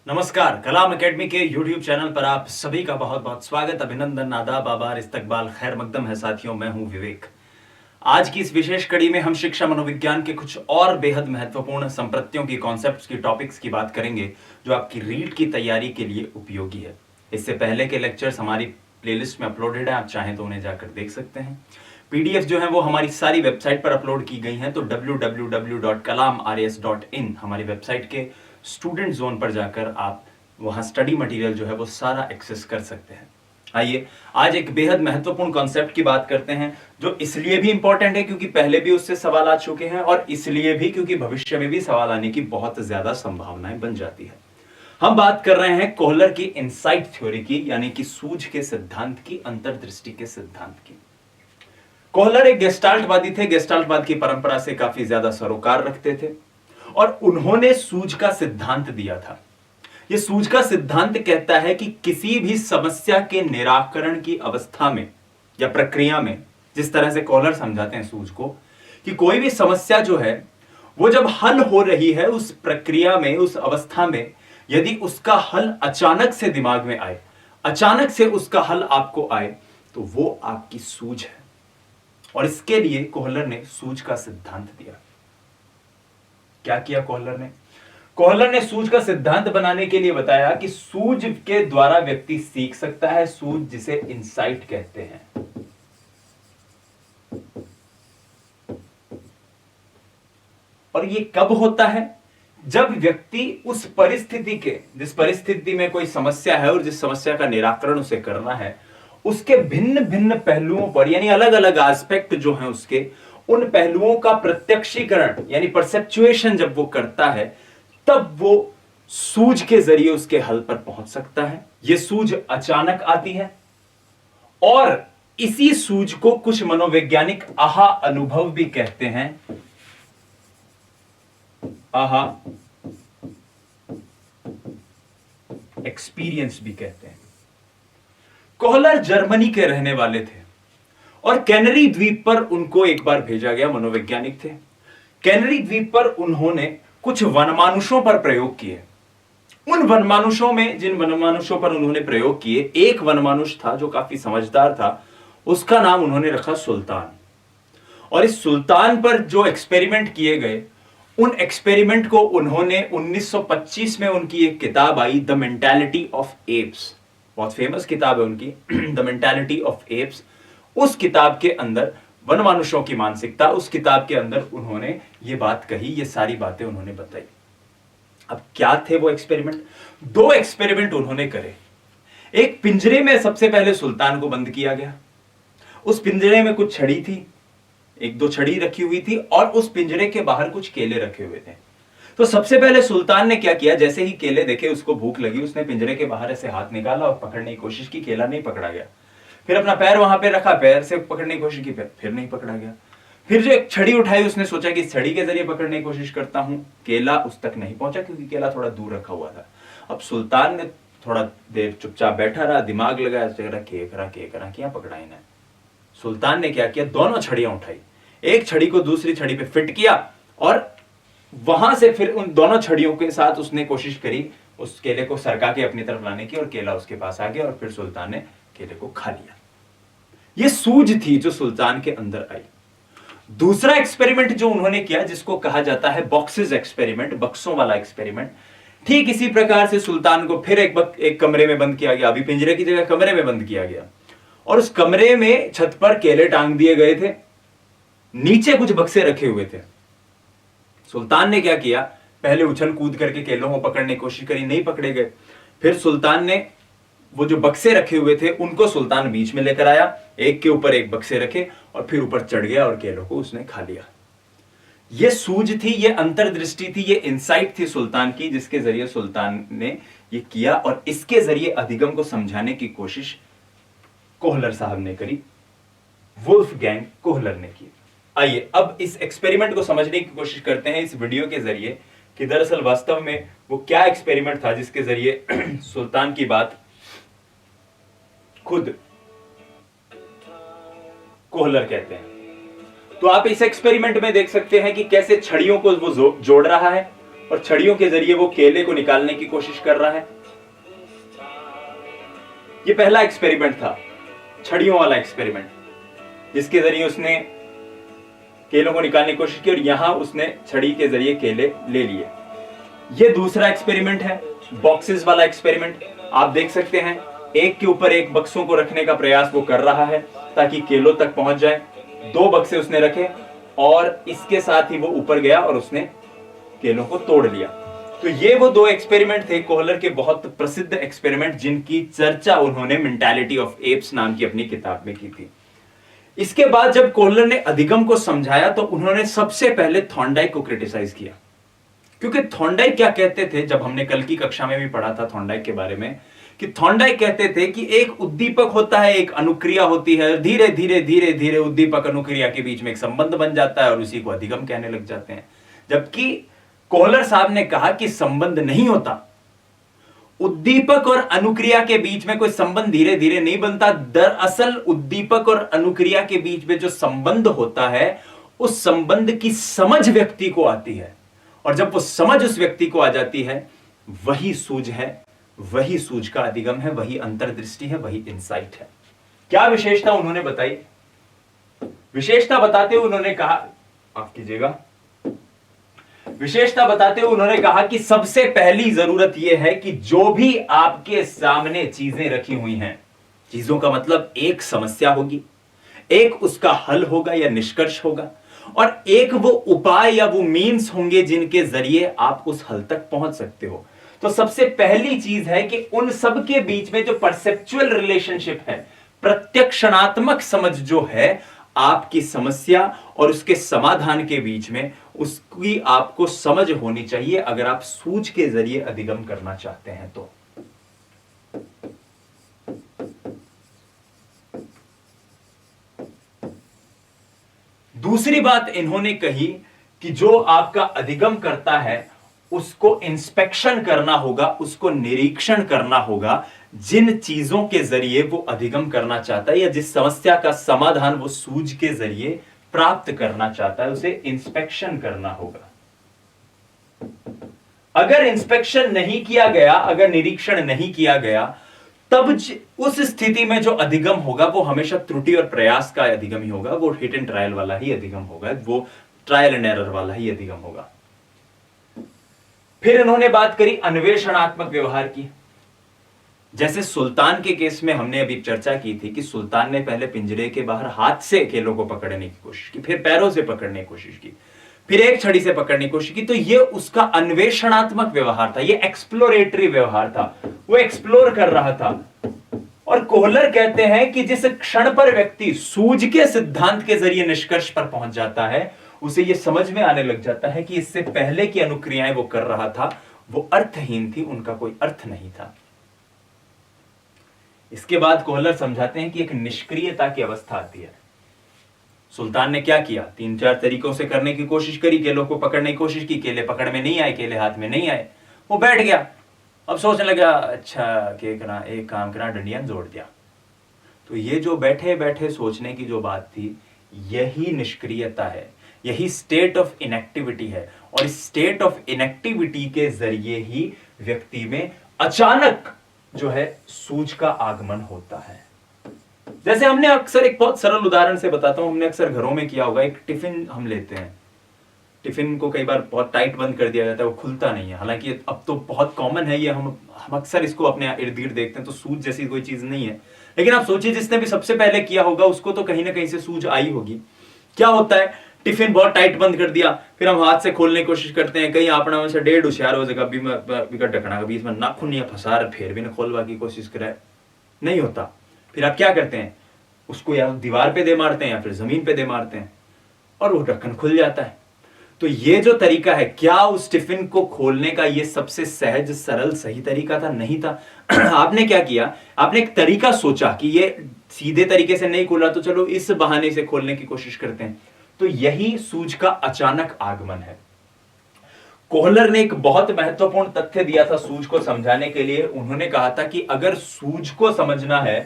नमस्कार, कलाम एकेडमी के YouTube channel पर आप सभी का बहुत बहुत स्वागत, अभिनंदन, आदाब, आभार, इस्तकबाल, खैर मकदम है साथियों। मैं हूं विवेक। आज की इस विशेष कड़ी में हम शिक्षा मनोविज्ञान के कुछ और बेहद महत्वपूर्ण संप्रत्तियों की, कॉन्सेप्ट्स की, टॉपिक्स की बात करेंगे जो आपकी रीट की तैयारी के लिए उपयोगी है। इससे पहले के लेक्चर्स हमारी प्लेलिस्ट में अपलोडेड है, आप चाहें तो उन्हें जाकर देख सकते हैं। पीडीएफ जो है वो हमारी सारी वेबसाइट पर अपलोड की गई हैं, तो www.kalamrs.in हमारी वेबसाइट के स्टूडेंट जोन पर जाकर आप वहां स्टडी मटेरियल जो है वो सारा एक्सेस कर सकते हैं। आइए आज एक बेहद महत्वपूर्ण कॉन्सेप्ट की बात करते हैं, जो इसलिए भी इंपॉर्टेंट है क्योंकि पहले भी उससे सवाल आ चुके हैं, और इसलिए भी क्योंकि भविष्य में भी सवाल आने की बहुत ज्यादा संभावनाएं बन जाती है। हम बात कर रहे हैं कोहलर की इनसाइट थ्योरी की, यानी कि सूझ के सिद्धांत की, अंतर्दृष्टि के सिद्धांत की। कोहलर एक गेस्टाल्टवादी थे, गेस्टाल्टवाद की परंपरा से काफी ज्यादा सरोकार रखते थे, और उन्होंने सूझ का सिद्धांत दिया था। यह सूझ का सिद्धांत कहता है कि किसी भी समस्या के निराकरण की अवस्था में या प्रक्रिया में, जिस तरह से कोहलर समझाते हैं सूझ को, कि कोई भी समस्या जो है वो जब हल हो रही है, उस प्रक्रिया में, उस अवस्था में, यदि उसका हल अचानक से दिमाग में आए, अचानक से उसका हल आपको आए, तो वो आपकी सूझ है। और इसके लिए कोहलर ने सूझ का सिद्धांत दिया। क्या किया कोहलर ने? कोहलर ने सूझ का सिद्धांत बनाने के लिए बताया कि सूझ के द्वारा व्यक्ति सीख सकता है, सूझ जिसे इंसाइट कहते हैं। और ये कब होता है? जब व्यक्ति उस परिस्थिति के, जिस परिस्थिति में कोई समस्या है और जिस समस्या का निराकरण उसे करना है, उसके भिन्न भिन्न पहलुओं पर, यानी अलग अलग एस्पेक्ट जो हैं उसके, उन पहलुओं का प्रत्यक्षीकरण यानी परसेप्चुएशन जब वो करता है, तब वो सूझ के जरिए उसके हल पर पहुंच सकता है। यह सूझ अचानक आती है, और इसी सूझ को कुछ मनोवैज्ञानिक आहा अनुभव भी कहते हैं। आहा एक्सपीरियंस भी कहते हैं। कोहलर जर्मनी के रहने वाले थे, और कैनरी द्वीप पर उनको एक बार भेजा गया, मनोवैज्ञानिक थे। कैनरी द्वीप पर उन्होंने कुछ वनमानुषों पर प्रयोग किए। उन वनमानुषों में, जिन वनमानुषों पर उन्होंने प्रयोग किए, एक वनमानुष था जो काफी समझदार था। उसका नाम उन्होंने रखा सुल्तान। और इस सुल्तान पर जो एक्सपेरिमेंट किए गए, उन एक्सपेरिमेंट को उन्होंने 1925 में, उनकी एक किताब आई, द मेंटालिटी ऑफ एप्स, बहुत फेमस किताब है उनकी, द मेंटालिटी ऑफ एप्स। उस किताब के अंदर, वनमानुषों की मानसिकता, उस किताब के अंदर उन्होंने ये बात कही, ये सारी बातें उन्होंने बताई। अब क्या थे वो एक्सपेरिमेंट? दो एक्सपेरिमेंट उन्होंने करे। एक पिंजरे में सबसे पहले सुल्तान को बंद किया गया। उस पिंजरे में कुछ छड़ी थी, एक दो छड़ी रखी हुई थी, और उस पिंजरे के बाहर कुछ केले रखे हुए थे। तो सबसे पहले सुल्तान ने क्या किया, जैसे ही केले देखे उसको भूख लगी, उसने पिंजरे के बाहर ऐसे हाथ निकाला और पकड़ने की कोशिश की, केला नहीं पकड़ा गया। फिर अपना पैर वहां पे रखा, पैर से पकड़ने की कोशिश की, फिर नहीं पकड़ा गया। फिर जो एक छड़ी उठाई, उसने सोचा कि इस छड़ी के जरिए पकड़ने की कोशिश करता हूं, केला उस तक नहीं पहुंचा क्योंकि केला थोड़ा दूर रखा हुआ था। अब सुल्तान ने थोड़ा देर चुपचाप बैठा रहा, दिमाग लगाया, क्या पकड़ा इन्हें। सुल्तान ने क्या किया, दोनों छड़ियां उठाई, एक छड़ी को दूसरी छड़ी पे फिट किया, और वहां से फिर उन दोनों छड़ियों के साथ उसने कोशिश करी उस केले को सरका के अपनी तरफ लाने की, और केला उसके पास आ गया, और फिर सुल्तान ने केले को खा लिया। यह सूझ थी जो सुल्तान के अंदर आई। दूसरा एक्सपेरिमेंट जो उन्होंने किया, जिसको कहा जाता है बॉक्सेस एक्सपेरिमेंट, बक्सों वाला एक्सपेरिमेंट, ठीक इसी प्रकार से सुल्तान को फिर एक कमरे में बंद किया गया, अभी पिंजरे की जगह कमरे में बंद किया गया, और उस कमरे में छत पर केले टांग दिए गए थे, नीचे कुछ बक्से रखे हुए थे। सुल्तान ने क्या किया, पहले उछल कूद करके केलों को पकड़ने की कोशिश करी, नहीं पकड़े गए। फिर सुल्तान ने वो जो बक्से रखे हुए थे उनको सुल्तान बीच में लेकर आया, एक के ऊपर एक बक्से रखे, और फिर ऊपर चढ़ गया और केलों को उसने खा लिया। ये सूझ थी, ये अंतर्दृष्टि थी, ये इंसाइट थी सुल्तान की, जिसके जरिए सुल्तान ने ये किया, और इसके जरिए अधिगम को समझाने की कोशिश कोहलर साहब ने करी, वुल्फगैंग कोहलर ने की। आइए अब इस एक्सपेरिमेंट को समझने की कोशिश करते हैं इस वीडियो के जरिए, कि दरअसल वास्तव में वो क्या एक्सपेरिमेंट था जिसके जरिए सुल्तान की बात खुद कोहलर कहते हैं। तो आप इस एक्सपेरिमेंट में देख सकते हैं कि कैसे छड़ियों को वो जोड़ रहा है, और छड़ियों के जरिए वो केले को निकालने की कोशिश कर रहा है। ये पहला एक्सपेरिमेंट था, छड़ियों वाला एक्सपेरिमेंट, जिसके जरिए उसने केलों को निकालने की कोशिश की और यहां उसने छड़ी के जरिए केले ले लिए। ये दूसरा एक्सपेरिमेंट है, बॉक्सेस वाला एक्सपेरिमेंट। आप देख सकते हैं एक के ऊपर एक बक्सों को रखने का प्रयास वो कर रहा है ताकि केलों तक पहुंच जाए। 2 बक्से उसने रखे और इसके साथ ही वो ऊपर गया और उसने केलों को तोड़ लिया। तो ये वो 2 एक्सपेरिमेंट थे, कोहलर के बहुत प्रसिद्ध एक्सपेरिमेंट, जिनकी चर्चा उन्होंने मेंटालिटी ऑफ एप्स नाम की अपनी किताब में की थी। इसके बाद जब कोहलर ने अधिगम को समझाया तो उन्होंने सबसे पहले थॉर्नडाइक को क्रिटिसाइज किया, क्योंकि थॉर्नडाइक क्या कहते थे, जब हमने कल की कक्षा में भी पढ़ा था थॉर्नडाइक के बारे में, कि थॉर्नडाइक कहते थे कि एक उद्दीपक होता है, एक अनुक्रिया होती है, धीरे धीरे धीरे धीरे उद्दीपक अनुक्रिया के बीच में एक संबंध बन जाता है और उसी को अधिगम कहने लग जाते हैं। जबकि कोहलर साहब ने कहा कि संबंध नहीं होता, उद्दीपक और अनुक्रिया के बीच में कोई संबंध धीरे धीरे नहीं बनता। दरअसल उद्दीपक और अनुक्रिया के बीच में जो संबंध होता है, उस संबंध की समझ व्यक्ति को आती है, और जब वो समझ उस व्यक्ति को आ जाती है, वही सूझ है, वही सूझ का अधिगम है, वही अंतर्दृष्टि है, वही इंसाइट है। क्या विशेषता उन्होंने बताई? विशेषता बताते हुए उन्होंने कहा, माफ कीजिएगा, विशेषता बताते हुए उन्होंने कहा कि सबसे पहली जरूरत यह है कि जो भी आपके सामने चीजें रखी हुई हैं, चीजों का मतलब एक समस्या होगी, एक उसका हल होगा या निष्कर्ष होगा, और एक वो उपाय या वो मीन्स होंगे जिनके जरिए आप उस हल तक पहुंच सकते हो। तो सबसे पहली चीज है कि उन सब के बीच में जो परसेप्चुअल रिलेशनशिप है, प्रत्यक्षणात्मक समझ जो है, आपकी समस्या और उसके समाधान के बीच में, उसकी आपको समझ होनी चाहिए अगर आप सूझ के जरिए अधिगम करना चाहते हैं तो। दूसरी बात इन्होंने कही कि जो आपका अधिगम करता है उसको इंस्पेक्शन करना होगा, उसको निरीक्षण करना होगा, जिन चीजों के जरिए वो अधिगम करना चाहता है या जिस समस्या का समाधान वो सूझ के जरिए प्राप्त करना चाहता है, उसे इंस्पेक्शन करना होगा। अगर इंस्पेक्शन नहीं किया गया, अगर निरीक्षण नहीं किया गया, तब उस स्थिति में जो अधिगम होगा वो हमेशा त्रुटि और प्रयास का अधिगम ही होगा, वो हिट एंड ट्रायल वाला ही अधिगम होगा, वो ट्रायल एंड एरर वाला ही अधिगम होगा। फिर इन्होंने बात करी अन्वेषणात्मक व्यवहार की। जैसे सुल्तान के केस में हमने अभी चर्चा की थी कि सुल्तान ने पहले पिंजरे के बाहर हाथ से केलों को पकड़ने की कोशिश की, फिर पैरों से पकड़ने की कोशिश की, फिर एक छड़ी से पकड़ने की कोशिश की। तो ये उसका अन्वेषणात्मक व्यवहार था, ये एक्सप्लोरेटरी व्यवहार था, वो एक्सप्लोर कर रहा था। और कोहलर कहते हैं कि जिस क्षण पर व्यक्ति सूझ के सिद्धांत के जरिए निष्कर्ष पर पहुंच जाता है, उसे यह समझ में आने लग जाता है कि इससे पहले की अनुक्रियाएं वो कर रहा था वो अर्थहीन थी, उनका कोई अर्थ नहीं था। इसके बाद कोहलर समझाते हैं कि एक निष्क्रियता की अवस्था आती है। सुल्तान ने क्या किया, 3-4 तरीकों से करने की कोशिश करी, केलों को पकड़ने की कोशिश की, केले पकड़ में नहीं आए, केले हाथ में नहीं आए, वो बैठ गया। अब सोचने लगा, अच्छा एक काम करना, डंडियां जोड़ दिया। तो ये जो बैठे बैठे सोचने की जो बात थी, यही निष्क्रियता है, यही स्टेट ऑफ इनएक्टिविटी है। और इस स्टेट ऑफ इनएक्टिविटी के जरिए ही व्यक्ति में अचानक जो है सूझ का आगमन होता है। जैसे हमने अक्सर, एक बहुत सरल उदाहरण से बताता हूं, हमने अक्सर घरों में किया होगा, एक टिफिन हम लेते हैं, टिफिन को कई बार बहुत टाइट बंद कर दिया जाता है, वो खुलता नहीं है। हालांकि अब तो बहुत कॉमन है ये, हम अक्सर इसको अपने इर्द गिर्द देखते हैं, तो सूझ जैसी कोई चीज नहीं है। लेकिन आप सोचिए, जिसने भी सबसे पहले किया होगा उसको तो कहीं ना कहीं से सूझ आई होगी। क्या होता है, टिफिन बहुत टाइट बंद कर दिया, फिर हम हाथ से खोलने की कोशिश करते हैं, कहीं अपना में से 1.5 होशियार हो जाएगा, ढकना कभी इसमें नाखून या फंसा रहे, फिर भी ना खोलवा की कोशिश करे, नहीं होता। फिर आप क्या करते हैं, उसको या दीवार पे दे मारते हैं या फिर जमीन पे दे मारते हैं और वो ढक्कन खुल जाता है। तो ये जो तरीका है, क्या उस टिफिन को खोलने का ये सबसे सहज सरल सही तरीका था? नहीं था। आपने क्या किया, आपने एक तरीका सोचा कि ये सीधे तरीके से नहीं खुला, तो चलो इस बहाने से खोलने की कोशिश करते हैं। तो यही सूझ का अचानक आगमन है। कोहलर ने एक बहुत महत्वपूर्ण तथ्य दिया था सूझ को समझाने के लिए। उन्होंने कहा था कि अगर सूझ को समझना है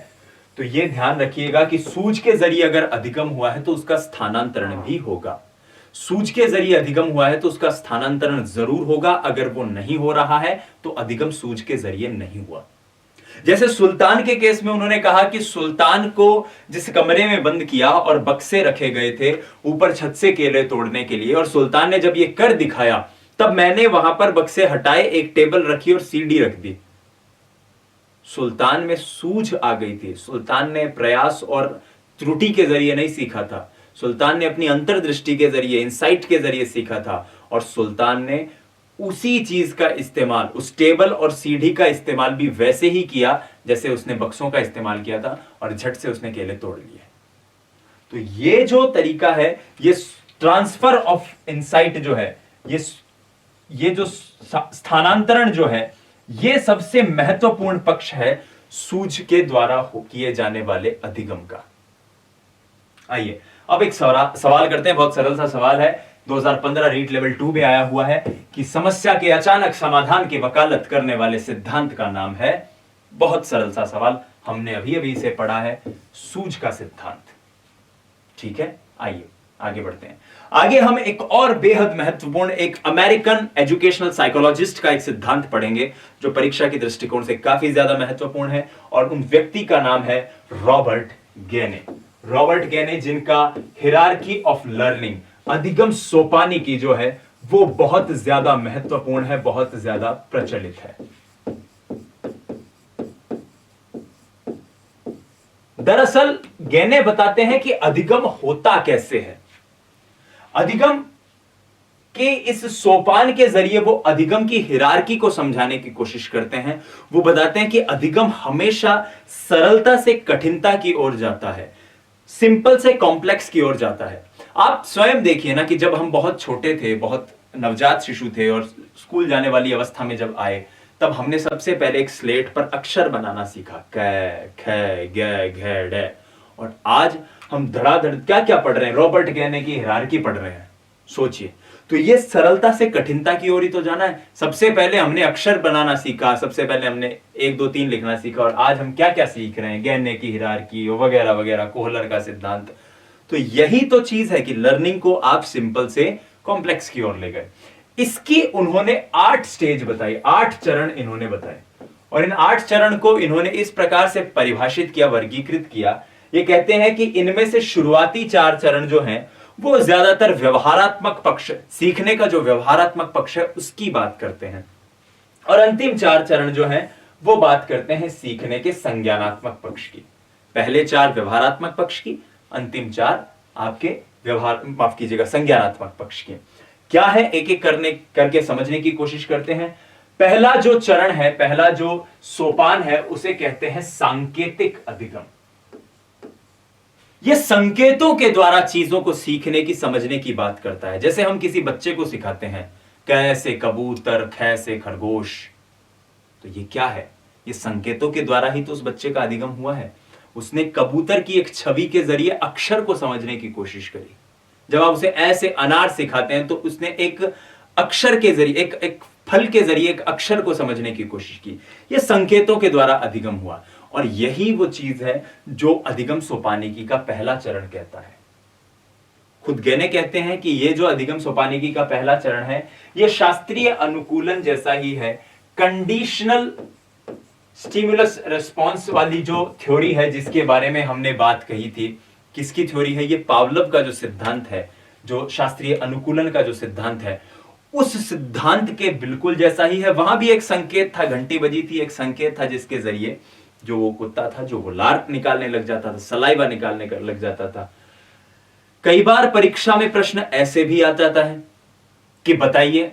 तो यह ध्यान रखिएगा कि सूझ के जरिए अगर अधिगम हुआ है तो उसका स्थानांतरण भी होगा। सूझ के जरिए अधिगम हुआ है तो उसका स्थानांतरण जरूर होगा, अगर वो नहीं हो रहा है तो अधिगम सूझ के जरिए नहीं हुआ। जैसे सुल्तान के केस में उन्होंने कहा कि सुल्तान को जिस कमरे में बंद किया और बक्से रखे गए थे ऊपर छत से केले तोड़ने के लिए, और सुल्तान ने जब ये कर दिखाया तब मैंने वहां पर बक्से हटाए, एक टेबल रखी और सीढ़ी रख दी। सुल्तान में सूझ आ गई थी। सुल्तान ने प्रयास और त्रुटि के जरिए नहीं सीखा था, सुल्तान ने अपनी अंतर्दृष्टि के जरिए, इंसाइट के जरिए सीखा था। और सुल्तान ने उसी चीज का इस्तेमाल, उस टेबल और सीढ़ी का इस्तेमाल भी वैसे ही किया जैसे उसने बक्सों का इस्तेमाल किया था, और झट से उसने केले तोड़ लिए। तो ये जो तरीका है, ये ट्रांसफर ऑफ इंसाइट जो है, ये जो स्थानांतरण जो है, ये सबसे महत्वपूर्ण पक्ष है सूझ के द्वारा किए जाने वाले अधिगम का। आइए अब एक सवाल करते हैं, बहुत सरल सा सवाल है, 2015 रीट लेवल 2 में आया हुआ है कि समस्या के अचानक समाधान की वकालत करने वाले सिद्धांत का नाम है। बहुत सरल सा सवाल, हमने अभी अभी इसे पढ़ा है, सूझ का सिद्धांत। ठीक है, आइए आगे बढ़ते हैं। आगे हम एक और बेहद महत्वपूर्ण, एक अमेरिकन एजुकेशनल साइकोलॉजिस्ट का एक सिद्धांत पढ़ेंगे जो परीक्षा के दृष्टिकोण से काफी ज्यादा महत्वपूर्ण है, और उन व्यक्ति का नाम है रॉबर्ट गेने। रॉबर्ट गेने, जिनका हिरार्की ऑफ लर्निंग, अधिगम सोपानिकी जो है वो बहुत ज्यादा महत्वपूर्ण है, बहुत ज्यादा प्रचलित है। दरअसल गेने बताते हैं कि अधिगम होता कैसे है। अधिगम के इस सोपान के जरिए वो अधिगम की हिरार्की को समझाने की कोशिश करते हैं। वो बताते हैं कि अधिगम हमेशा सरलता से कठिनता की ओर जाता है, सिंपल से कॉम्प्लेक्स की ओर जाता है। आप स्वयं देखिए ना कि जब हम बहुत छोटे थे, बहुत नवजात शिशु थे और स्कूल जाने वाली अवस्था में जब आए, तब हमने सबसे पहले एक स्लेट पर अक्षर बनाना सीखा, क, ख, ग, घ, ड। और आज हम धड़ाधड़ क्या क्या पढ़ रहे हैं, रॉबर्ट गेने की हिरार्की पढ़ रहे हैं। सोचिए, तो ये सरलता से कठिनता की ओर ही तो जाना है। सबसे पहले हमने अक्षर बनाना सीखा, सबसे पहले हमने 1 2 3 लिखना सीखा, और आज हम क्या क्या सीख रहे हैं, गेने की हिरार्की वगैरह वगैरह, कोहलर का सिद्धांत। तो यही तो चीज है कि लर्निंग को आप सिंपल से कॉम्प्लेक्स की ओर ले गए। इसकी उन्होंने 8 स्टेज बताई, 8 चरण इन्होंने बताए, और इन 8 चरण को इन्होंने इस प्रकार से परिभाषित किया, वर्गीकृत किया। ये कहते हैं कि इनमें से शुरुआती 4 चरण जो हैं वो ज्यादातर व्यवहारात्मक पक्ष, सीखने का जो व्यवहारात्मक पक्ष है उसकी बात करते हैं, और अंतिम 4 चरण जो हैं वो बात करते हैं सीखने के संज्ञानात्मक पक्ष की। पहले 4 व्यवहारात्मक पक्ष की, अंतिम 4 आपके माफ कीजिएगा, संज्ञानात्मक पक्ष की। क्या है, एक एक करके समझने की कोशिश करते हैं। पहला जो चरण है, पहला जो सोपान है, उसे कहते हैं सांकेतिक अधिगम। यह संकेतों के द्वारा चीजों को सीखने की, समझने की बात करता है। जैसे हम किसी बच्चे को सिखाते हैं, क से कबूतर, ख से खरगोश, तो ये क्या है, ये संकेतों के द्वारा ही तो उस बच्चे का अधिगम हुआ है। उसने कबूतर की एक छवि के जरिए अक्षर को समझने की कोशिश करी। जब आप उसे ऐसे अनार सिखाते हैं तो उसने एक अक्षर के जरिए, एक फल के जरिए एक अक्षर को समझने की कोशिश की। यह संकेतों के द्वारा अधिगम हुआ, और यही वो चीज है जो अधिगम सोपानिकी का पहला चरण कहता है। खुद गेने कहते हैं कि यह जो अधिगम सोपानिकी का पहला चरण है, यह शास्त्रीय अनुकूलन जैसा ही है। कंडीशनल स्टिमुलस रिस्पॉन्स वाली जो थ्योरी है जिसके बारे में हमने बात कही थी, किसकी थ्योरी है, ये पावलोव का जो सिद्धांत है, जो शास्त्रीय अनुकूलन का जो सिद्धांत है, उस सिद्धांत के बिल्कुल जैसा ही है। वहां भी एक संकेत था, घंटी बजी थी, एक संकेत था जिसके जरिए जो वो कुत्ता था जो वो लार निकालने लग जाता था, सलाइवा निकालने लग जाता था। कई बार परीक्षा में प्रश्न ऐसे भी आ जाता है कि बताइए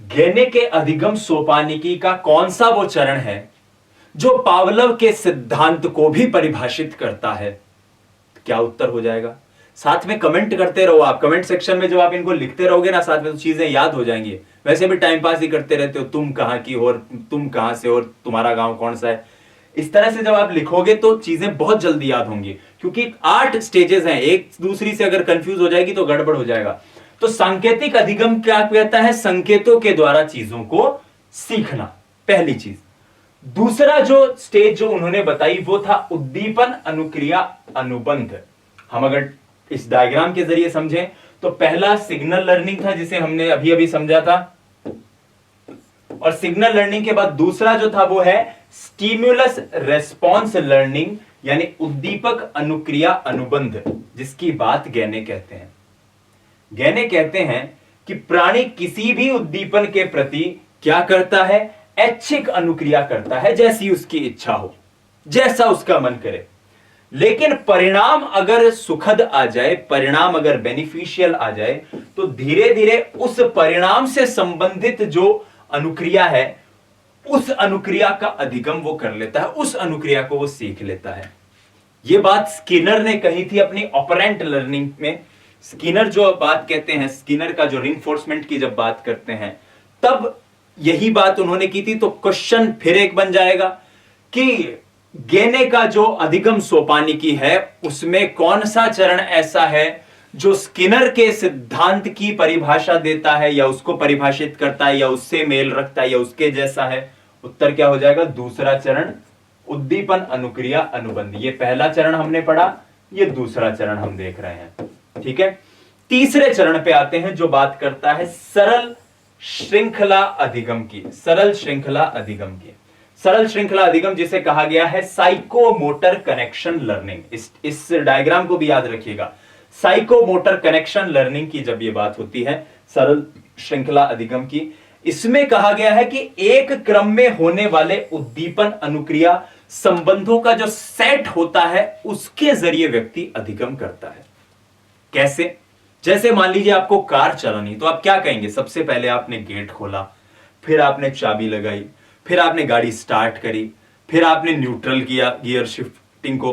गेने के अधिगम सोपानिकी का कौन सा वो चरण है जो पावलोव के सिद्धांत को भी परिभाषित करता है। क्या उत्तर हो जाएगा? साथ में कमेंट करते रहो। आप कमेंट सेक्शन में जब आप इनको लिखते रहोगे ना, साथ में तो चीजें याद हो जाएंगी। वैसे भी टाइम पास ही करते रहते हो, तुम कहां की हो, तुम कहां से हो, तुम्हारा गांव कौन सा है। इस तरह से जब आप लिखोगे तो चीजें बहुत जल्दी याद होंगी, क्योंकि 8 स्टेजेस हैं, एक दूसरी से अगर कंफ्यूज हो जाएगी तो गड़बड़ हो जाएगा। तो सांकेतिक अधिगम क्या कहता है? संकेतों के द्वारा चीजों को सीखना, पहली चीज। दूसरा जो स्टेज जो उन्होंने बताई वो था उद्दीपन अनुक्रिया अनुबंध। हम अगर इस डायग्राम के जरिए समझें तो पहला सिग्नल लर्निंग था जिसे हमने अभी अभी समझा था, और सिग्नल लर्निंग के बाद दूसरा जो था वो है स्टिम्युलस रेस्पॉन्स लर्निंग, यानी उद्दीपक अनुक्रिया अनुबंध, जिसकी बात गैने कहते हैं। गैने कहते हैं कि प्राणी किसी भी उद्दीपन के प्रति क्या करता है, ऐच्छिक अनुक्रिया करता है, जैसी उसकी इच्छा हो, जैसा उसका मन करे। लेकिन परिणाम अगर सुखद आ जाए, परिणाम अगर बेनिफिशियल आ जाए, तो धीरे धीरे उस परिणाम से संबंधित जो अनुक्रिया है, उस अनुक्रिया का अधिगम वो कर लेता है, उस अनुक्रिया को वो सीख लेता है। ये बात स्किनर ने कही थी अपनी ऑपरेंट लर्निंग में। स्किनर जो बात कहते हैं, स्किनर का जो रिइंफोर्समेंट की जब बात करते हैं, तब यही बात उन्होंने की थी। तो क्वेश्चन फिर एक बन जाएगा कि गैने का जो अधिगम सोपानिकी है, उसमें कौन सा चरण ऐसा है जो स्किनर के सिद्धांत की परिभाषा देता है, या उसको परिभाषित करता है, या उससे मेल रखता है, या उसके जैसा है? उत्तर क्या हो जाएगा? दूसरा चरण, उद्दीपन अनुक्रिया अनुबंध। ये पहला चरण हमने पढ़ा, ये दूसरा चरण हम देख रहे हैं। ठीक है, तीसरे चरण पे आते हैं जो बात करता है सरल श्रृंखला अधिगम की। सरल श्रृंखला अधिगम की, सरल श्रृंखला अधिगम जिसे कहा गया है साइकोमोटर कनेक्शन लर्निंग। इस डायग्राम को भी याद रखिएगा। साइकोमोटर कनेक्शन लर्निंग की जब ये बात होती है सरल श्रृंखला अधिगम की, इसमें कहा गया है कि एक क्रम में होने वाले उद्दीपन अनुक्रिया संबंधों का जो सेट होता है, उसके जरिए व्यक्ति अधिगम करता है। कैसे? जैसे मान लीजिए आपको कार चलानी, तो आप क्या कहेंगे? सबसे पहले आपने गेट खोला, फिर आपने चाबी लगाई, फिर आपने गाड़ी स्टार्ट करी, फिर आपने न्यूट्रल किया गियर शिफ्टिंग को।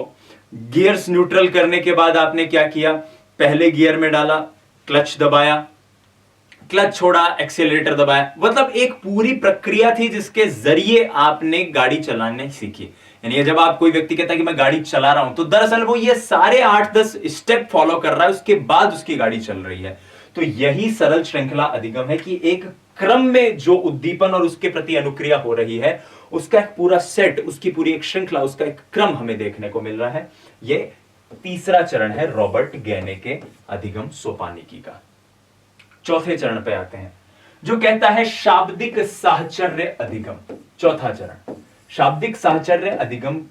गियर्स न्यूट्रल करने के बाद आपने क्या किया? पहले गियर में डाला, क्लच दबाया, क्लच छोड़ा, एक्सेलरेटर दबाया। मतलब एक पूरी प्रक्रिया थी जिसके जरिए आपने गाड़ी चलाने सीखी। यानी जब आप कोई व्यक्ति कहता है कि मैं गाड़ी चला रहा हूं, तो दरअसल वो ये सारे 8-10 स्टेप फॉलो कर रहा है, उसके बाद उसकी गाड़ी चल रही है। तो यही सरल श्रृंखला अधिगम है कि एक क्रम में जो उद्दीपन और उसके प्रति अनुक्रिया हो रही है, उसका एक पूरा सेट, उसकी पूरी एक श्रृंखला, उसका एक क्रम हमें देखने को मिल रहा है। यह तीसरा चरण है रॉबर्ट गैने के अधिगम सोपानिकी का। चौथे चरण पे आते हैं जो कहता है शाब्दिक साहचर्य अधिगम। चौथा चरण, शाब्दिक साहचर्य अधिगम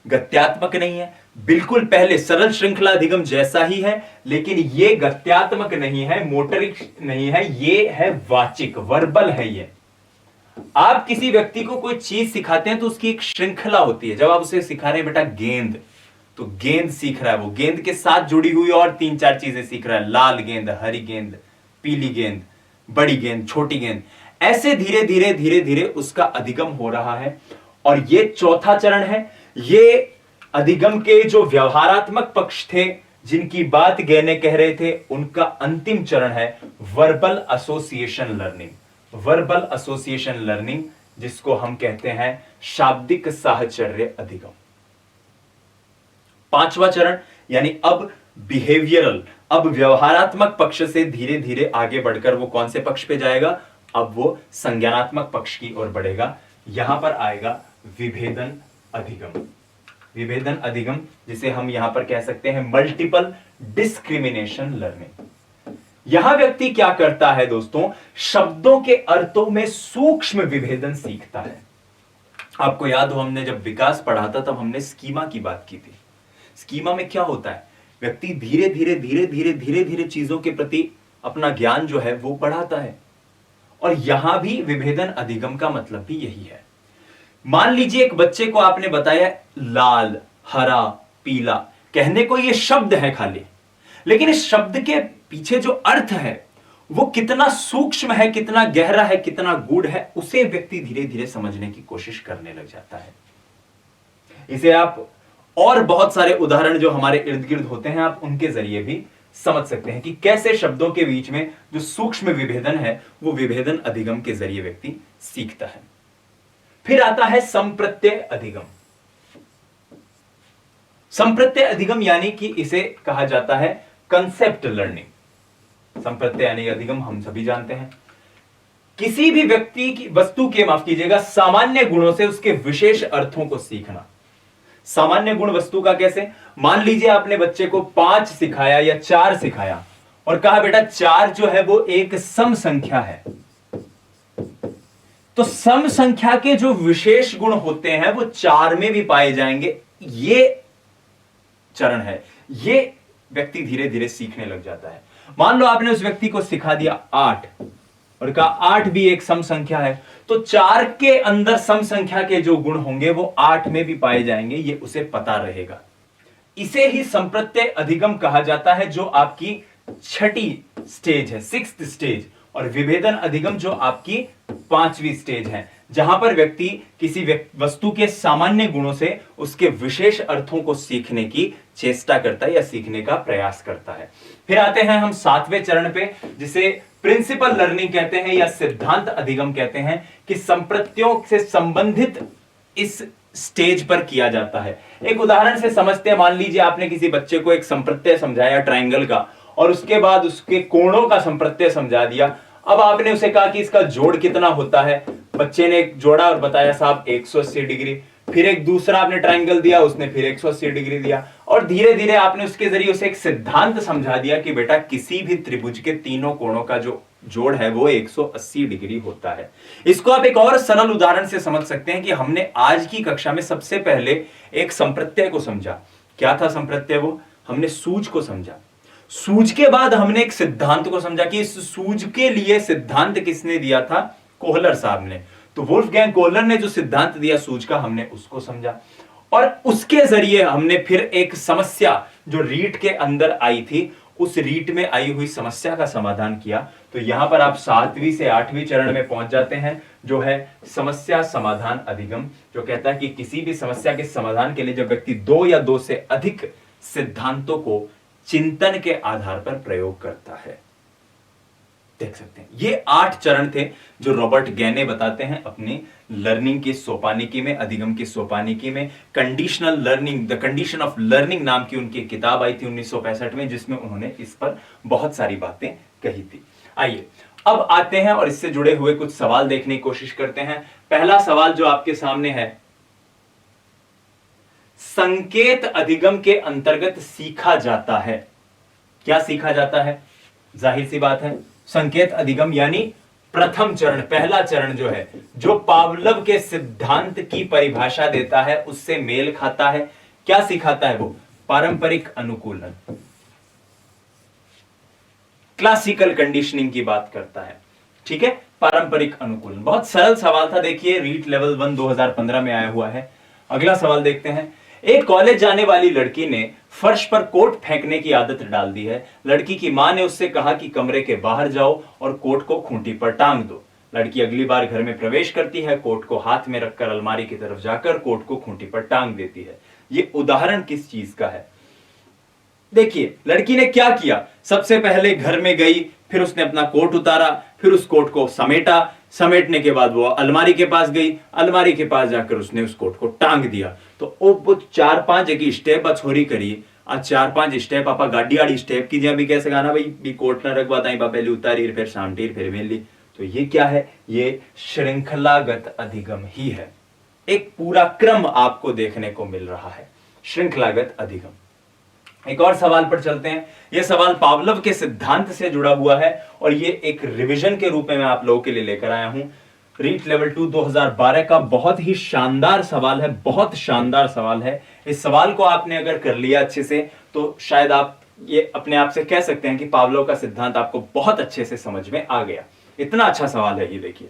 गत्यात्मक नहीं है, बिल्कुल पहले सरल श्रृंखला अधिगम जैसा ही है, लेकिन ये गत्यात्मक नहीं है, मोटरिक नहीं है, ये है वाचिक, वर्बल है। ये आप किसी व्यक्ति को कोई चीज सिखाते हैं तो उसकी एक श्रृंखला होती है। जब आप उसे सिखा रहे हैं बेटा गेंद, तो गेंद सीख रहा है, वो गेंद के साथ जुड़ी हुई और 3-4 चीजें सीख रहा है, लाल गेंद, हरी गेंद, पीली गेंद, बड़ी गेंद, छोटी गेंद। ऐसे धीरे धीरे धीरे धीरे उसका अधिगम हो रहा है। और ये चौथा चरण है। ये अधिगम के जो व्यवहारात्मक पक्ष थे, जिनकी बात गैने कह रहे थे, उनका अंतिम चरण है verbal association learning. Verbal association learning, जिसको हम कहते हैं शाब्दिक साहचर्य अधिगम। पांचवा चरण, यानी अब बिहेवियरल, अब व्यवहारात्मक पक्ष से धीरे धीरे आगे बढ़कर वो कौन से पक्ष पे जाएगा? अब वो संज्ञानात्मक पक्ष की ओर बढ़ेगा। यहां पर आएगा विभेदन अधिगम। विभेदन अधिगम, जिसे हम यहां पर कह सकते हैं मल्टीपल डिस्क्रिमिनेशन लर्निंग। यहां व्यक्ति क्या करता है दोस्तों? शब्दों के अर्थों में सूक्ष्म विभेदन सीखता है। आपको याद हो, हमने जब विकास पढ़ा था तब हमने स्कीमा की बात की थी। स्कीमा में क्या होता है? व्यक्ति धीरे धीरे धीरे धीरे धीरे धीरे चीजों के प्रति अपना ज्ञान जो है वो बढ़ाता है। और यहां भी विभेदन अधिगम का मतलब भी यही है। मान लीजिए एक बच्चे को आपने बताया लाल, हरा, पीला, कहने को ये शब्द है खाली, लेकिन इस शब्द के पीछे जो अर्थ है वो कितना सूक्ष्म है, कितना गहरा है, कितना गूढ़ है, उसे व्यक्ति धीरे धीरे समझने की कोशिश करने लग जाता है। इसे आप और बहुत सारे उदाहरण जो हमारे इर्द गिर्द होते हैं, आप उनके जरिए भी समझ सकते हैं कि कैसे शब्दों के बीच में जो सूक्ष्म विभेदन है वो विभेदन अधिगम के जरिए व्यक्ति सीखता है। फिर आता है संप्रत्यय अधिगम। संप्रत्यय अधिगम यानी कि इसे कहा जाता है कंसेप्ट लर्निंग। संप्रत्यय यानी अधिगम हम सभी जानते हैं, किसी भी व्यक्ति की, वस्तु के, माफ कीजिएगा, सामान्य गुणों से उसके विशेष अर्थों को सीखना। सामान्य गुण वस्तु का कैसे? मान लीजिए आपने बच्चे को 5 सिखाया या 4 सिखाया, और कहा बेटा 4 जो है वो एक सम संख्या है। तो सम संख्या के जो विशेष गुण होते हैं वो 4 में भी पाए जाएंगे। ये चरण है, ये व्यक्ति धीरे धीरे सीखने लग जाता है। मान लो आपने उस व्यक्ति को सिखा दिया 8 और कहा 8 भी एक सम संख्या है, तो 4 के अंदर सम संख्या के जो गुण होंगे वो 8 में भी पाए जाएंगे, ये उसे पता रहेगा। इसे ही संप्रत्यय अधिगम कहा जाता है, जो आपकी छठी स्टेज है, 6th स्टेज, और विभेदन अधिगम जो आपकी 5वीं स्टेज है, जहां पर व्यक्ति किसी वस्तु के सामान्य गुणों से उसके विशेष अर्थों को सीखने की चेष्टा करता है या सीखने का प्रयास करता है। फिर आते हैं हम 7वें चरण पे, जिसे प्रिंसिपल लर्निंग कहते हैं या सिद्धांत अधिगम कहते हैं, कि संप्रत्ययों से संबंधित इस स्टेज पर किया जाता है। एक उदाहरण से समझते हैं। मान लीजिए आपने किसी बच्चे को एक संप्रत्यय समझाया ट्रायंगल का, और उसके बाद उसके कोणों का संप्रत्यय समझा दिया। अब आपने उसे कहा कि इसका जोड़ कितना होता है, बच्चे ने एक जोड़ा और बताया साहब 180 डिग्री। फिर एक दूसरा आपने ट्रायंगल दिया, उसने फिर 180 डिग्री दिया, और धीरे धीरे आपने उसके जरिए उसे एक सिद्धांत समझा दिया कि बेटा किसी भी त्रिभुज के तीनों कोणों का जो जोड़ है वो 180 डिग्री होता है। इसको आप एक और सरल उदाहरण से समझ सकते हैं कि हमने आज की कक्षा में सबसे पहले एक संप्रत्यय को समझा। क्या था संप्रत्यय? वो हमने सूज को समझा। सूज के बाद हमने एक सिद्धांत को समझा कि इस सूज के लिए सिद्धांत किसने दिया था? कोहलर साहब ने। तो वुल्फगैंग कोहलर ने जो सिद्धांत दिया सूज का, हमने उसको समझा, और उसके जरिए हमने फिर एक समस्या जो रीट के अंदर आई थी, उस रीट में आई हुई समस्या का समाधान किया। तो यहां पर आप 7वीं से 8वीं चरण में पहुंच जाते हैं, जो है समस्या समाधान अधिगम, जो कहता है कि किसी भी समस्या के समाधान के लिए जब व्यक्ति 2 या 2 से अधिक सिद्धांतों को चिंतन के आधार पर प्रयोग करता है। देख सकते हैं ये 8 चरण थे जो रॉबर्ट गैने बताते हैं अपनी लर्निंग की सोपानिकी में, अधिगम की सोपानिकी में। Conditional learning, the condition of learning नाम की उनकी किताब आई थी 1965 में, जिसमें उन्होंने इस पर बहुत सारी बातें कही थी। आइए अब आते हैं और इससे जुड़े हुए कुछ सवाल देखने की कोशिश करते हैं। पहला सवाल जो आपके सामने है, संकेत अधिगम के अंतर्गत सीखा जाता है। क्या सीखा जाता है? जाहिर सी बात है, संकेत अधिगम यानी प्रथम चरण, पहला चरण जो है, जो पावलोव के सिद्धांत की परिभाषा देता है, उससे मेल खाता है। क्या सिखाता है वो? पारंपरिक अनुकूलन, क्लासिकल कंडीशनिंग की बात करता है। ठीक है, पारंपरिक अनुकूलन। बहुत सरल सवाल था, देखिए रीट लेवल 1 2015 में आया हुआ है। अगला सवाल देखते हैं। एक कॉलेज जाने वाली लड़की ने फर्श पर कोट फेंकने की आदत डाल दी है। लड़की की मां ने उससे कहा कि कमरे के बाहर जाओ और कोट को खूंटी पर टांग दो। लड़की अगली बार घर में प्रवेश करती है, कोट को हाथ में रखकर अलमारी की तरफ जाकर कोट को खूंटी पर टांग देती है। यह उदाहरण किस चीज का है? देखिए लड़की ने क्या किया, सबसे पहले घर में गई, फिर उसने अपना कोट उतारा, फिर उस कोट को समेटा, समेटने के बाद वो अलमारी के पास गई, अलमारी के पास जाकर उसने उस कोट को टांग दिया। तो वो 4-5 एक स्टेप छोरी करिए, आज 4-5 स्टेप आप गाड़ी आड़ी स्टेप कीजिए। अभी कैसे गाना भाई भी कोट न रखवा ताई पहले उतारी फिर सामटी फिर मेली। तो ये क्या है? ये श्रृंखलागत अधिगम ही है। एक पूरा क्रम आपको देखने को मिल रहा है, श्रृंखलागत अधिगम। एक और सवाल पर चलते हैं। यह सवाल पावलोव के सिद्धांत से जुड़ा हुआ है और यह एक रिवीजन के रूप में मैं आप लोगों के लिए लेकर आया हूं। रीट लेवल 2 2012 का बहुत ही शानदार सवाल है, बहुत शानदार सवाल है। इस सवाल को आपने अगर कर लिया अच्छे से तो शायद आप ये अपने आप से कह सकते हैं कि पावलोव का सिद्धांत आपको बहुत अच्छे से समझ में आ गया। इतना अच्छा सवाल है ये। देखिए,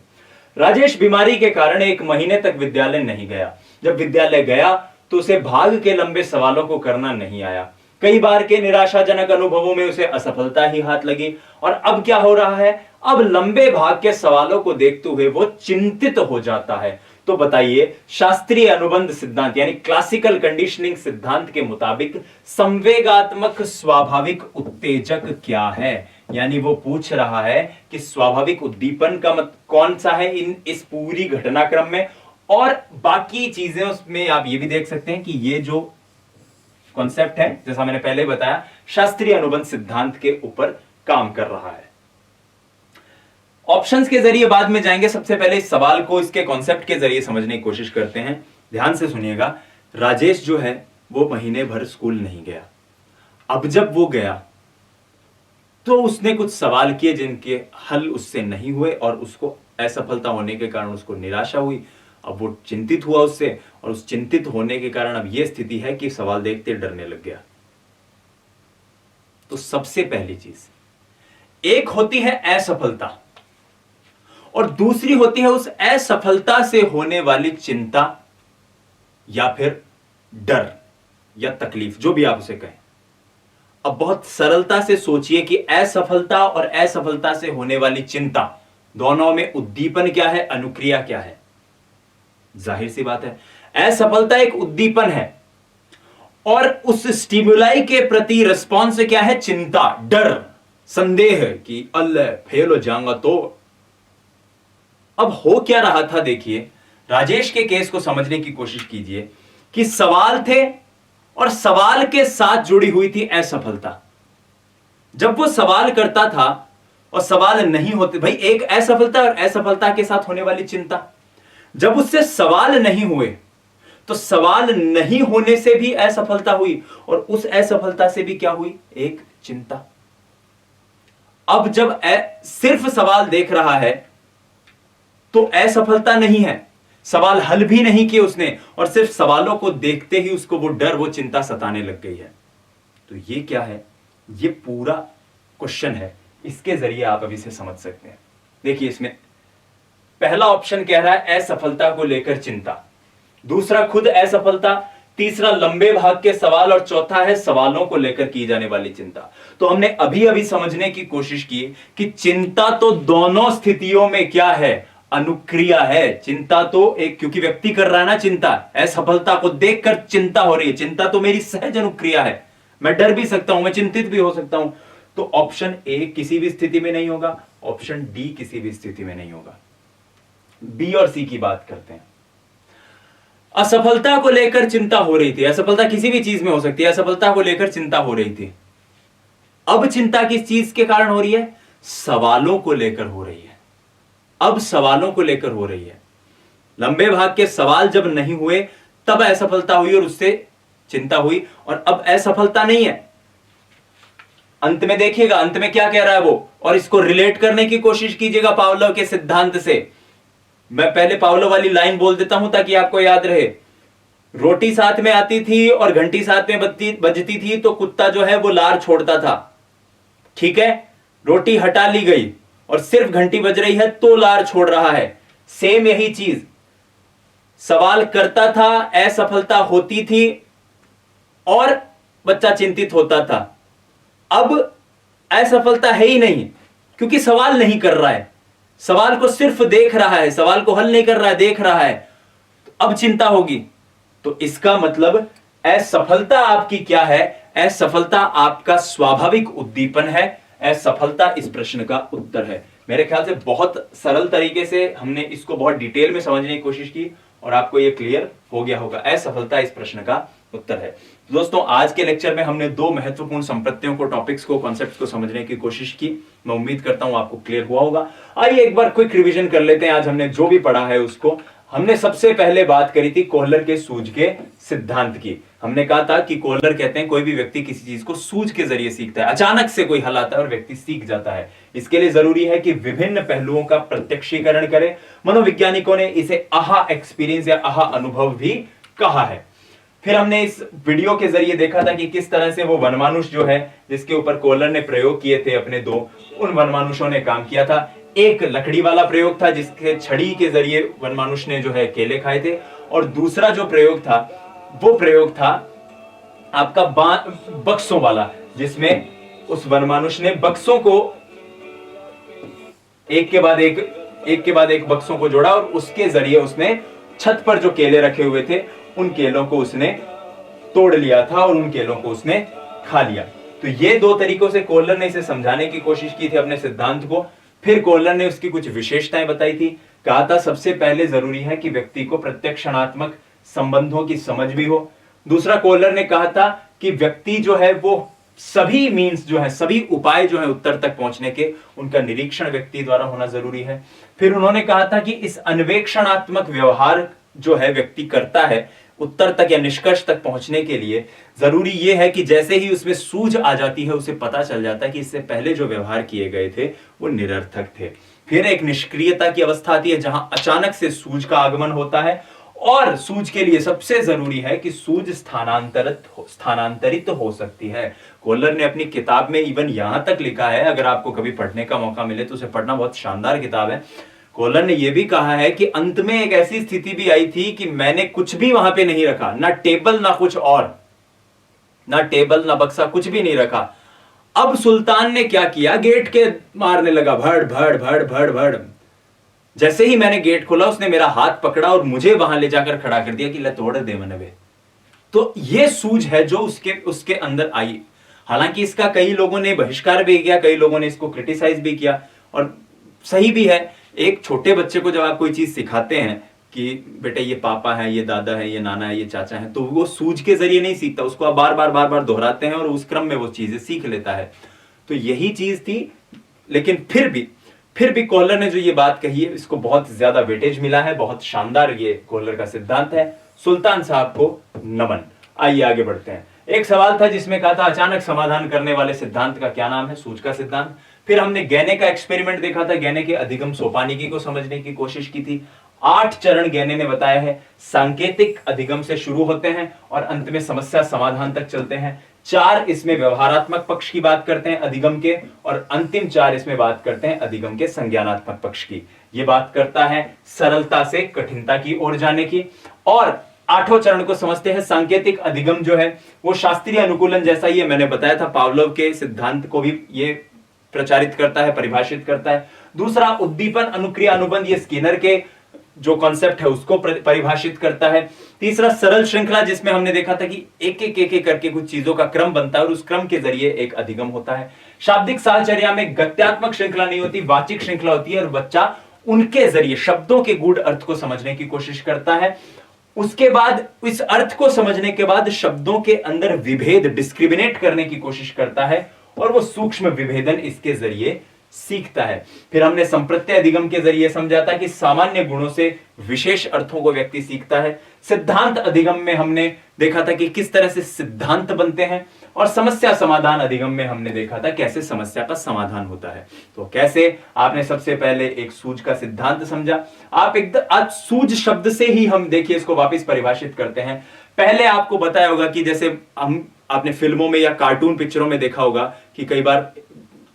राजेश बीमारी के कारण 1 महीने तक विद्यालय नहीं गया। जब विद्यालय गया तो उसे भाग के लंबे सवालों को करना नहीं आया। कई बार के निराशाजनक अनुभवों में उसे असफलता ही हाथ लगी। और अब क्या हो रहा है? अब लंबे भाग के सवालों को देखते हुए वो चिंतित हो जाता है। तो बताइए, शास्त्रीय अनुबंध सिद्धांत यानी क्लासिकल कंडीशनिंग सिद्धांत के मुताबिक संवेगात्मक स्वाभाविक उत्तेजक क्या है? यानी वो पूछ रहा है कि स्वाभाविक उद्दीपन का मत कौन सा है इस पूरी घटनाक्रम में। और बाकी चीजें उसमें आप ये भी देख सकते हैं कि ये जो कॉन्सेप्ट है, जैसा मैंने पहले बताया, शास्त्रीय अनुबंध सिद्धांत के ऊपर काम कर रहा है। ऑप्शंस के जरिए बाद में जाएंगे। सबसे पहले इस सवाल को इसके कॉन्सेप्ट के जरिए समझने की कोशिश करते हैं। ध्यान से सुनिएगा। राजेश जो है वो महीने भर स्कूल नहीं गया। अब जब वो गया तो उसने कुछ सवाल किए जिनके हल उससे नहीं हुए और उसको असफलता होने के कारण उसको निराशा हुई। अब वो चिंतित हुआ उससे, और उस चिंतित होने के कारण अब यह स्थिति है कि सवाल देखते डरने लग गया। तो सबसे पहली चीज, एक होती है असफलता और दूसरी होती है उस असफलता से होने वाली चिंता या फिर डर या तकलीफ, जो भी आप उसे कहें। अब बहुत सरलता से सोचिए कि असफलता और असफलता से होने वाली चिंता, दोनों में उद्दीपन क्या है, अनुक्रिया क्या है? जाहिर सी बात है, असफलता एक उद्दीपन है और उस स्टिमुलाई के प्रति रिस्पॉन्स क्या है? चिंता, डर, संदेह कि अल्लाह फेल हो जाऊंगा तो। अब हो क्या रहा था, देखिए राजेश के केस को समझने की कोशिश कीजिए कि सवाल थे और सवाल के साथ जुड़ी हुई थी असफलता। जब वो सवाल करता था और सवाल नहीं होते, भाई एक असफलता और असफलता के साथ होने वाली चिंता, जब उससे सवाल नहीं हुए तो सवाल नहीं होने से भी असफलता हुई और उस असफलता से भी क्या हुई? एक चिंता। अब जब सिर्फ सवाल देख रहा है तो असफलता नहीं है, सवाल हल भी नहीं किए उसने और सिर्फ सवालों को देखते ही उसको वो डर, वो चिंता सताने लग गई है। तो ये क्या है? ये पूरा क्वेश्चन है, इसके जरिए आप अभी से समझ सकते हैं। देखिए इसमें पहला ऑप्शन कह रहा है असफलता को लेकर चिंता, दूसरा खुद असफलता, तीसरा लंबे भाग के सवाल और चौथा है सवालों को लेकर की जाने वाली चिंता। तो हमने अभी अभी समझने की कोशिश की कि चिंता तो दोनों स्थितियों में क्या है? अनुक्रिया है। चिंता तो एक, क्योंकि व्यक्ति कर रहा है ना चिंता, असफलता को देखकर चिंता हो रही है, चिंता तो मेरी सहज अनुक्रिया है, मैं डर भी सकता हूं, मैं चिंतित भी हो सकता हूं। तो ऑप्शन ए किसी भी स्थिति में नहीं होगा, ऑप्शन डी किसी भी स्थिति में नहीं होगा। बी और सी की बात करते हैं। असफलता को लेकर चिंता हो रही थी, असफलता किसी भी चीज में हो सकती है, असफलता को लेकर चिंता हो रही थी। अब चिंता किस चीज के कारण हो रही है? सवालों को लेकर हो रही है। अब सवालों को लेकर हो रही है। लंबे भाग के सवाल जब नहीं हुए तब असफलता हुई और उससे चिंता हुई, और अब असफलता नहीं है। अंत में देखिएगा, अंत में क्या कह रहा है वो, और इसको रिलेट करने की कोशिश कीजिएगा पावलोव के सिद्धांत से। मैं पहले पावलोव वाली लाइन बोल देता हूं ताकि आपको याद रहे। रोटी साथ में आती थी और घंटी साथ में बजती थी तो कुत्ता जो है वो लार छोड़ता था। ठीक है, रोटी हटा ली गई और सिर्फ घंटी बज रही है तो लार छोड़ रहा है। सेम यही चीज, सवाल करता था, असफलता होती थी और बच्चा चिंतित होता था। अब असफलता है ही नहीं क्योंकि सवाल नहीं कर रहा है, सवाल को सिर्फ देख रहा है, सवाल को हल नहीं कर रहा है, देख रहा है। तो अब चिंता होगी। तो इसका मतलब असफलता आपकी क्या है? असफलता आपका स्वाभाविक उद्दीपन है। असफलता इस प्रश्न का उत्तर है। मेरे ख्याल से बहुत सरल तरीके से हमने इसको बहुत डिटेल में समझने की कोशिश की और आपको यह क्लियर हो गया होगा। असफलता इस प्रश्न का उत्तर है। दोस्तों, आज के लेक्चर में हमने दो महत्वपूर्ण संप्रत्ययों को, टॉपिक्स को, कॉन्सेप्ट्स को समझने की कोशिश की। मैं उम्मीद करता हूं आपको क्लियर हुआ होगा। आइए एक बार क्विक रिवीजन कर लेते हैं। आज हमने जो भी पढ़ा है उसको, हमने सबसे पहले बात करी थी कोहलर के सूझ के सिद्धांत की। हमने कहा था कि कोहलर कहते हैं कोई भी व्यक्ति किसी चीज को सूझ के जरिए सीखता है, अचानक से कोई हल आता है और व्यक्ति सीख जाता है। इसके लिए जरूरी है कि विभिन्न पहलुओं का प्रत्यक्षीकरण करे। मनोवैज्ञानिकों ने इसे आहा एक्सपीरियंस या आहा अनुभव भी कहा है। फिर हमने इस वीडियो के जरिए देखा था कि किस तरह से वो वनमानुष जो है जिसके ऊपर कोहलर ने प्रयोग किए थे अपने दो, उन वनमानुषों ने काम किया था। एक लकड़ी वाला प्रयोग था जिसके छड़ी के जरिए वनमानुष ने जो है केले खाए थे, और दूसरा जो प्रयोग था वो प्रयोग था आपका बक्सों वाला, जिसमें उस वनमानुष ने बक्सों को एक के बाद एक बक्सों को जोड़ा और उसके जरिए उसने छत पर जो केले रखे हुए थे उन केलों को उसने तोड़ लिया था और उन केलों को उसने खा लिया। तो ये दो तरीकों से कोहलर ने इसे समझाने की कोशिश की थी अपने सिद्धांत को। फिर कोहलर ने उसकी कुछ विशेषताएं बताई थी। कहा था सबसे पहले जरूरी है कि व्यक्ति को प्रत्यक्षणात्मक संबंधों की समझ भी हो। दूसरा, कोहलर ने कहा था कि व्यक्ति जो है वो सभी मीन्स जो है, सभी उपाय जो है उत्तर तक पहुंचने के, उनका निरीक्षण व्यक्ति द्वारा होना जरूरी है। फिर उन्होंने कहा था कि इस अन्वेषणात्मक व्यवहार जो है व्यक्ति करता है उत्तर तक या निष्कर्ष तक पहुंचने के लिए जरूरी यह है कि जैसे ही उसमें सूझ आ जाती है उसे पता चल जाता है कि इससे पहले जो व्यवहार किए गए थे वो निरर्थक थे। फिर एक निष्क्रियता की अवस्था आती है जहां अचानक से सूझ का आगमन होता है, और सूझ के लिए सबसे जरूरी है कि सूझ स्थानांतरित हो सकती है। कोहलर ने अपनी किताब में इवन यहां तक लिखा है, अगर आपको कभी पढ़ने का मौका मिले तो उसे पढ़ना, बहुत शानदार किताब है। कोहलर ने यह भी कहा है कि अंत में एक ऐसी स्थिति भी आई थी कि मैंने कुछ भी वहां पे नहीं रखा, ना टेबल ना कुछ और, ना टेबल ना बक्सा, कुछ भी नहीं रखा। अब सुल्तान ने क्या किया, गेट के मारने लगा, भड़ भड़ भड़ भड़ भड़। जैसे ही मैंने गेट खोला उसने मेरा हाथ पकड़ा और मुझे वहां ले जाकर खड़ा कर दिया कि ले तोड़ दे मनवे। तो यह सूझ है जो उसके अंदर आई। हालांकि इसका कई लोगों ने बहिष्कार भी किया, कई लोगों ने इसको क्रिटिसाइज भी किया, और सही भी है। एक छोटे बच्चे को जब आप कोई चीज सिखाते हैं कि बेटे ये पापा है, ये दादा है, ये नाना है, ये चाचा है, तो वो सूझ के जरिए नहीं सीखता, उसको आप बार बार दोहराते हैं और उस क्रम में वो चीजें सीख लेता है। तो यही चीज थी। लेकिन फिर भी कोहलर ने जो ये बात कही है इसको बहुत ज्यादा वेटेज मिला है, बहुत शानदार ये कोहलर का सिद्धांत है। सुल्तान साहब को नमन। आइए आगे बढ़ते हैं। एक सवाल था जिसमें कहा था अचानक समाधान करने वाले सिद्धांत का क्या नाम है, सूझ का सिद्धांत। फिर हमने गैने का एक्सपेरिमेंट देखा था, गैने के अधिगम सोपानिकी को समझने की कोशिश की थी। 8 चरण गैने ने बताया है, सांकेतिक अधिगम से शुरू होते हैं और अंत में समस्या समाधान तक चलते हैं। 4 इसमें व्यवहारात्मक पक्ष की बात करते हैं अधिगम के, और अंतिम 4 इसमें बात करते हैं अधिगम के संज्ञानात्मक पक्ष की। ये बात करता है सरलता से कठिनता की ओर जाने की। और 8वें चरण को समझते हैं सांकेतिक अधिगम जो है वो शास्त्रीय अनुकूलन जैसा ही है, मैंने बताया था पावलोव के सिद्धांत को भी ये प्रचारित करता है, परिभाषित करता है। दूसरा उद्दीपन अनुक्रिया अनुबंध, ये स्किनर के जो कॉन्सेप्ट है उसको परिभाषित करता है। तीसरा सरल श्रृंखला, जिसमें हमने देखा था कि एक एक करके कुछ चीजों का क्रम बनता है और उस क्रम के जरिए एक अधिगम होता है। शाब्दिक साहचर्या में गत्यात्मक श्रृंखला नहीं होती, वाचिक श्रृंखला होती है और बच्चा उनके जरिए शब्दों के गूढ़ अर्थ को समझने की कोशिश करता है। उसके बाद इस अर्थ को समझने के बाद शब्दों के अंदर विभेद, डिस्क्रिमिनेट करने की कोशिश करता है और वो सूक्ष्म विभेदन इसके जरिए सीखता है। फिर हमने संप्रत्यय अधिगम के जरिए समझा था कि सामान्य गुणों से विशेष अर्थों को व्यक्ति सीखता है। सिद्धांत अधिगम में हमने देखा था कि किस तरह से सिद्धांत बनते हैं, और समस्या समाधान अधिगम में हमने देखा था कैसे समस्या का समाधान होता है। तो कैसे, आपने सबसे पहले एक सूझ का सिद्धांत समझा। आप एकदम आज सूझ शब्द से ही हम देखिए इसको वापस परिभाषित करते हैं। पहले आपको बताया होगा कि जैसे आपने फिल्मों में या कार्टून पिक्चरों में देखा होगा कि कई बार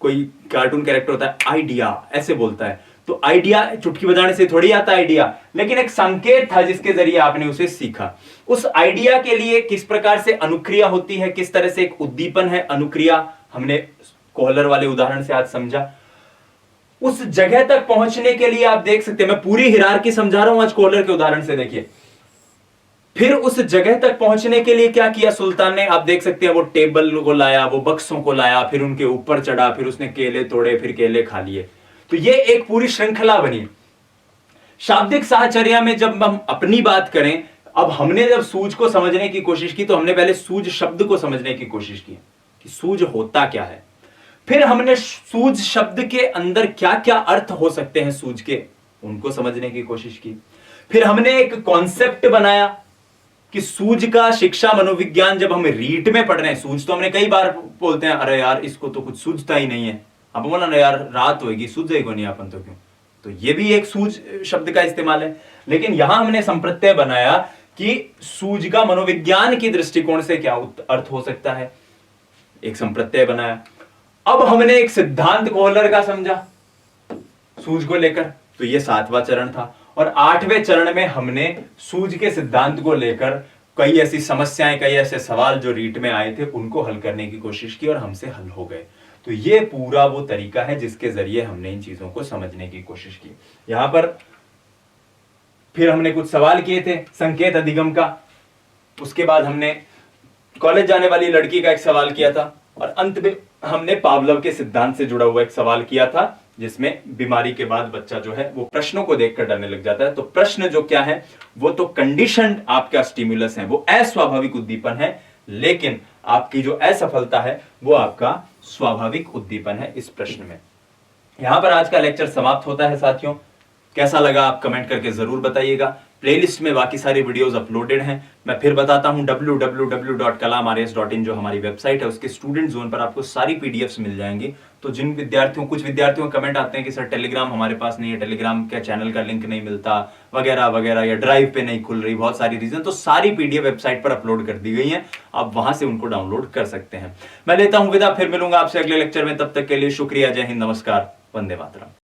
कोई कार्टून कैरेक्टर होता है, आइडिया ऐसे बोलता है, तो आइडिया चुटकी बजाने से थोड़ी आता आइडिया, लेकिन एक संकेत था जिसके जरिए आपने उसे सीखा। उस आइडिया के लिए किस प्रकार से अनुक्रिया होती है, किस तरह से एक उद्दीपन है, अनुक्रिया, हमने कोहलर वाले उदाहरण से आज समझा। उस जगह तक पहुंचने के लिए आप देख सकते हैं, मैं पूरी हिरार्की समझा रहा हूं आज कोहलर के उदाहरण से, देखिए। फिर उस जगह तक पहुंचने के लिए क्या किया सुल्तान ने, आप देख सकते हैं वो टेबल को लाया, वो बक्सों को लाया, फिर उनके ऊपर चढ़ा, फिर उसने केले तोड़े, फिर केले खा लिए। तो ये एक पूरी श्रृंखला बनी। शाब्दिक साहचर्या में जब हम अपनी बात करें, अब हमने जब सूझ को समझने की कोशिश की तो हमने पहले सूझ शब्द को समझने की कोशिश की कि सूझ होता क्या है। फिर हमने सूझ शब्द के अंदर क्या क्या अर्थ हो सकते हैं सूझ के, उनको समझने की कोशिश की। फिर हमने एक कॉन्सेप्ट बनाया कि सूझ का शिक्षा मनोविज्ञान, जब हम रीट में पढ़ रहे हैं, सूझ तो हमने कई बार बोलते हैं अरे यार इसको तो कुछ सूझता ही नहीं है, अब बोला ना यार रात होगी सूझे को नहीं अपन तो क्यों, तो ये भी एक सूझ शब्द का इस्तेमाल है। लेकिन यहां हमने संप्रत्यय बनाया कि सूझ का मनोविज्ञान की दृष्टिकोण से क्या अर्थ हो सकता है, एक संप्रत्यय बनाया। अब हमने एक सिद्धांत कोहलर का समझा सूझ को लेकर, तो ये 7वां चरण था। और 8वें चरण में हमने सूझ के सिद्धांत को लेकर कई ऐसी समस्याएं, कई ऐसे सवाल जो रीट में आए थे उनको हल करने की कोशिश की और हमसे हल हो गए। तो ये पूरा वो तरीका है जिसके जरिए हमने इन चीजों को समझने की कोशिश की। यहां पर फिर हमने कुछ सवाल किए थे संकेत अधिगम का, उसके बाद हमने कॉलेज जाने वाली लड़की का एक सवाल किया था, और अंत में हमने पावलोव के सिद्धांत से जुड़ा हुआ एक सवाल किया था जिसमें बीमारी के बाद बच्चा जो है वो प्रश्नों को देखकर डरने लग जाता है। तो प्रश्न जो क्या है वो तो कंडीशनड आपका स्टिमुलस है, वो अस्वाभाविक उद्दीपन है, लेकिन आपकी जो असफलता है वो आपका स्वाभाविक उद्दीपन है इस प्रश्न में। यहां पर आज का लेक्चर समाप्त होता है साथियों। कैसा लगा आप कमेंट करके जरूर बताइएगा। प्लेलिस्ट में बाकी सारी वीडियोस अपलोडेड हैं। मैं फिर बताता हूं www.kalamrs.in जो हमारी वेबसाइट है, उसके स्टूडेंट जोन पर आपको सारी पीडीएफ्स मिल जाएंगी। तो जिन विद्यार्थियों कुछ विद्यार्थियों का कमेंट आते हैं कि सर टेलीग्राम हमारे पास नहीं है, टेलीग्राम के चैनल का लिंक नहीं मिलता वगैरह वगैरह, या ड्राइव पे नहीं खुल रही, बहुत सारी रीजन, तो सारी पीडीएफ वेबसाइट पर अपलोड कर दी गई है, आप वहां से उनको डाउनलोड कर सकते हैं। मैं लेता हूं विदा, फिर मिलूंगा आपसे अगले लेक्चर में, तब तक के लिए शुक्रिया, जय हिंद, नमस्कार, वंदे मातरम।